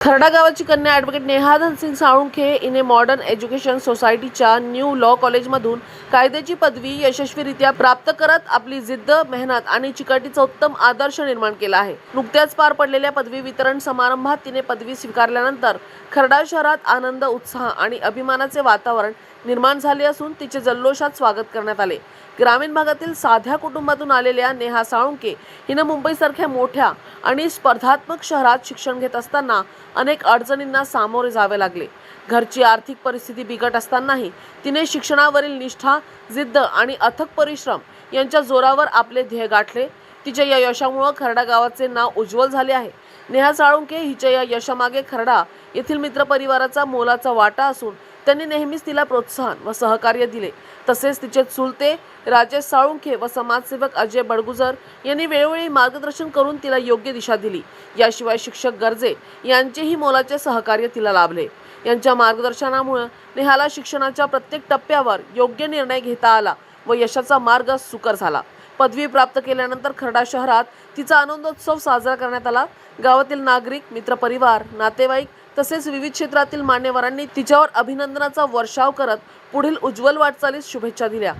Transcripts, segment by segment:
खर्डा गावाची कन्या ॲडव्होकेट नेहा धनसिंग साळुंखे हिने मॉडर्न एज्युकेशन सोसायटीच्या न्यू लॉ कॉलेजमधून कायद्याची पदवी यशस्वीरित्या प्राप्त करत आपली जिद्द, मेहनत आणि चिकाटीचा उत्तम आदर्श निर्माण केला आहे। नुकत्याच पार पडलेल्या पदवी वितरण समारंभात तिने पदवी स्वीकारल्यानंतर खर्डा शहरात आनंद, उत्साह आणि अभिमानाचे वातावरण निर्माण झाले असून तिचे जल्लोषात स्वागत करण्यात आले। ग्रामीण भागातील साध्या कुटुंबातून आलेल्या नेहा साळुंखे हिने मुंबईसारख्या मोठ्या आणि स्पर्धात्मक शहरात शिक्षण घेत असताना अनेक अडचणींना सामोरे जावे लागले। घरची आर्थिक परिस्थिती बिकट असतानाही तिने शिक्षणावरील निष्ठा, जिद्द आणि अथक परिश्रम यांच्या जोरावर आपले ध्येय गाठले। तिच्या या यशामुळे खर्डा गावाचे नाव उज्ज्वल झाले आहे। नेहा साळुंखे हिच्या या यशामागे खर्डा येथील मित्रपरिवाराचा मोलाचा वाटा असून त्यांनी नेहमीच तिला प्रोत्साहन व सहकार्य दिले। तसेच तिचे चुलते राजेश साळुंखे व समाजसेवक अजय बडगुजर यांनी वेळोवेळी मार्गदर्शन करून तिला योग्य दिशा दिली। याशिवाय शिक्षक गर्जे यांचेही मोलाचे सहकार्य तिला लाभले। यांच्या मार्गदर्शनामुळे नेहाला शिक्षणाच्या प्रत्येक टप्प्यावर योग्य निर्णय घेता आला व यशाचा मार्ग सुकर झाला। पदवी प्राप्त केल्यानंतर खर्डा शहरात तिचा आनंदोत्सव साजरा करण्यात आला। गावातील नागरिक, मित्रपरिवार, नातेवाईक तसेच विविध क्षेत्रातील मान्यवरांनी तिच्यावर अभिनंदनाचा वर्षाव करत पुढील उज्ज्वल वाटचालीस शुभेच्छा दिल्या।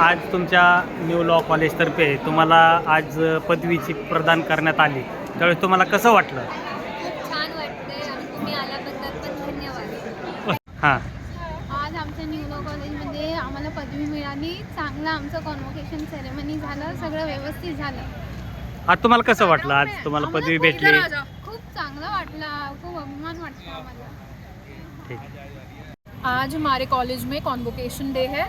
आज तुमच्या न्यू लॉ कॉलेजतर्फे तुम्हाला आज पदवीची प्रदान करण्यात आली, त्यावेळेस तुम्हाला कसं वाटलं? खूप छान वाटतंय आणि तुम्ही आल्याबद्दल पण धन्यवाद। हां, आज आमच्या न्यू लॉ कॉलेजमध्ये आम्हाला पदवी मिळाली। चांगलं आमचं कॉन्व्होकेशन सेरेमनी झालं, सगळं व्यवस्थित झालं। आज तुम्हाला कसं वाटलं? आज तुम्हाला पदवी भेटली? खूप चांगलं वाटलं, खूप अभिमान वाटतं आम्हाला। ठीक। आज हमारे कॉलेज में कॉन्वोकेशन डे है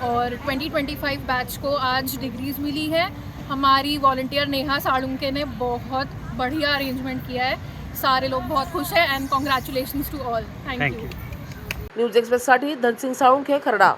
और 2025 बैच को आज डिग्रीज मिली है। हमारी वॉलंटियर नेहा साळुंखे ने बहुत बढ़िया अरेंजमेंट किया है। सारे लोग बहुत खुश हैं and congratulations to all. Thank you. News एक्सप्रेससाठी धनसिंग साळुंखे, खर्डा।